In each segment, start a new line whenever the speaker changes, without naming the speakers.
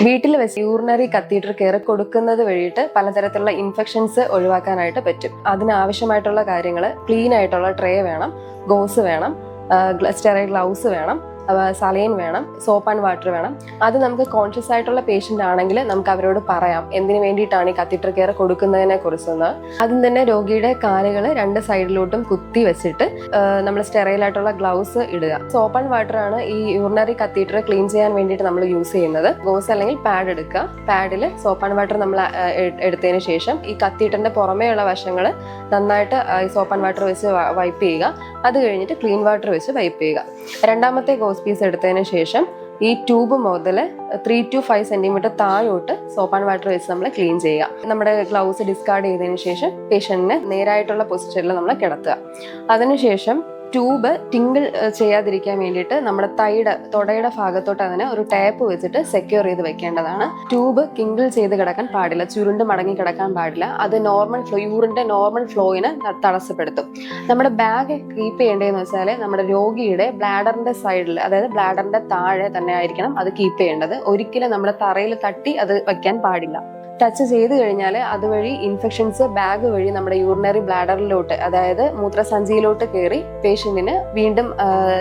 വീട്ടിൽ വെച്ച് urinary catheter care കൊടുക്കുന്നത് വഴിയിട്ട് പലതരത്തിലുള്ള ഇൻഫെക്ഷൻസ് ഒഴിവാക്കാനായിട്ട് പറ്റും. അതിനാവശ്യമായിട്ടുള്ള കാര്യങ്ങൾ ക്ലീൻ ആയിട്ടുള്ള ട്രേ വേണം, ഗോസ് വേണം, സ്റ്റെറൈൽ ഗ്ലൗസ് വേണം, സലൈൻ വേണം, സോപ്പ് ആൻഡ് വാട്ടർ വേണം. അത് നമുക്ക് കോൺഷ്യസ് ആയിട്ടുള്ള പേഷ്യൻ്റ് ആണെങ്കിൽ നമുക്ക് അവരോട് പറയാം എന്തിനു വേണ്ടിയിട്ടാണ് ഈ കത്തീറ്റർ കെയർ കൊടുക്കുന്നതിനെ കുറിച്ചൊന്ന്. ആദ്യം തന്നെ രോഗിയുടെ കാലുകൾ 2 സൈഡിലോട്ടും കുത്തി വെച്ചിട്ട് നമ്മൾ സ്റ്റെറൈൽ ആയിട്ടുള്ള ഗ്ലൗസ് ഇടുക. സോപ്പ് ആൻഡ് വാട്ടർ ആണ് ഈ യൂറിനറി കത്തീറ്റർ ക്ലീൻ ചെയ്യാൻ വേണ്ടിയിട്ട് നമ്മൾ യൂസ് ചെയ്യുന്നത്. ഗോസ് അല്ലെങ്കിൽ പാഡ് എടുക്കുക. പാഡിൽ സോപ്പ് ആൻഡ് വാട്ടർ നമ്മൾ എടുത്തതിന് ശേഷം ഈ കത്തീറ്ററിന്റെ പുറമേയുള്ള വശങ്ങൾ നന്നായിട്ട് ഈ സോപ്പ് ആൻഡ് വാട്ടർ വെച്ച് വൈപ്പ് ചെയ്യുക. അത് കഴിഞ്ഞിട്ട് ക്ലീൻ വാട്ടർ വെച്ച് വൈപ്പ് ചെയ്യുക. രണ്ടാമത്തെ ഗോസ് പീസ് എടുത്തതിന് ശേഷം ഈ ട്യൂബ് മുതൽ 3 to 5 സെന്റിമീറ്റർ താഴോട്ട് സോപ്പ് ആൻഡ് വാട്ടർ വെച്ച് നമ്മൾ ക്ലീൻ ചെയ്യുക. നമ്മുടെ ഗ്ലൗസ് ഡിസ്കാർഡ് ചെയ്തതിന് ശേഷം പേഷ്യന്റിനെ നേരായിട്ടുള്ള പൊസിഷനിൽ നമ്മൾ കിടത്തുക. അതിനുശേഷം ട്യൂബ് ടിങ്കിൾ ചെയ്യാതിരിക്കാൻ വേണ്ടിയിട്ട് നമ്മുടെ തൊടയുടെ ഭാഗത്തോട്ട് അതിനെ ഒരു ടാപ്പ് വെച്ചിട്ട് സെക്യൂർ ചെയ്ത് വെക്കേണ്ടതാണ്. ട്യൂബ് കിങ്കിൾ ചെയ്ത് കിടക്കാൻ പാടില്ല, ചുരുണ്ട് മടങ്ങി കിടക്കാൻ പാടില്ല. അത് യൂറിന്റെ നോർമൽ ഫ്ലോയിനെ തടസ്സപ്പെടുത്തും. നമ്മുടെ ബാഗ് കീപ്പ് ചെയ്യേണ്ടതെന്ന് വെച്ചാൽ നമ്മുടെ രോഗിയുടെ ബ്ലാഡറിന്റെ സൈഡിൽ, അതായത് ബ്ലാഡറിന്റെ താഴെ തന്നെ ആയിരിക്കണം അത് കീപ്പ് ചെയ്യേണ്ടത്. ഒരിക്കലും നമ്മുടെ തറയിൽ തട്ടി അത് വെക്കാൻ പാടില്ല. ടച്ച് ചെയ്ത് കഴിഞ്ഞാൽ അതുവഴി ഇൻഫെക്ഷൻസ് ബാഗ് വഴി നമ്മുടെ യൂറിനറി ബ്ലാഡറിലോട്ട്, അതായത് മൂത്രസഞ്ചിയിലോട്ട് കയറി പേഷ്യന്റിന് വീണ്ടും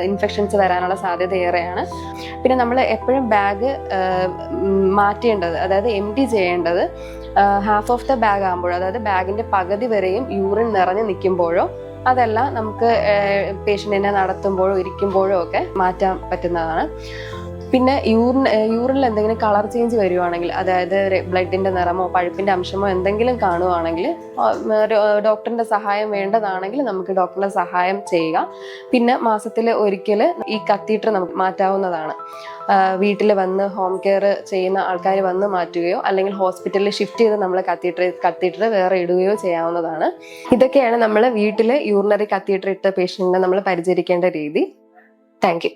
ഇൻഫെക്ഷൻസ് വരാനുള്ള സാധ്യത ഏറെയാണ്. പിന്നെ നമ്മൾ എപ്പോഴും ബാഗ് മാറ്റേണ്ടത്, അതായത് എംപ്റ്റി ചെയ്യേണ്ടത് ഹാഫ് ഓഫ് ദ ബാഗ് ആകുമ്പോഴോ, അതായത് ബാഗിന്റെ പകുതി വരെയും യൂറിൻ നിറഞ്ഞു നിൽക്കുമ്പോഴോ, അതല്ല നമുക്ക് പേഷ്യന്റിനെ നടത്തുമ്പോഴോ ഇരിക്കുമ്പോഴോ ഒക്കെ മാറ്റാൻ പറ്റുന്നതാണ്. പിന്നെ യൂറിനിൽ എന്തെങ്കിലും കളർ ചേഞ്ച് വരുവാണെങ്കിൽ, അതായത് ബ്ലഡിന്റെ നിറമോ പഴുപ്പിന്റെ അംശമോ എന്തെങ്കിലും കാണുവാണെങ്കിൽ ഡോക്ടറിന്റെ സഹായം വേണ്ടതാണെങ്കിൽ നമുക്ക് ഡോക്ടറിന്റെ സഹായം ചെയ്യുക. പിന്നെ മാസത്തിൽ ഒരിക്കൽ ഈ കത്തീറ്റർ നമുക്ക് മാറ്റാവുന്നതാണ്. വീട്ടിൽ വന്ന് ഹോം കെയർ ചെയ്യുന്ന ആൾക്കാർ വന്ന് മാറ്റുകയോ അല്ലെങ്കിൽ ഹോസ്പിറ്റലിൽ ഷിഫ്റ്റ് ചെയ്ത് നമ്മൾ കത്തീറ്റർ വേറെ ഇടുകയോ ചെയ്യാവുന്നതാണ്. ഇതൊക്കെയാണ് നമ്മൾ വീട്ടിൽ യൂറിനറി കത്തീറ്റർ ഇട്ട പേഷ്യന്റിനെ നമ്മൾ പരിചരിക്കേണ്ട രീതി. Thank you.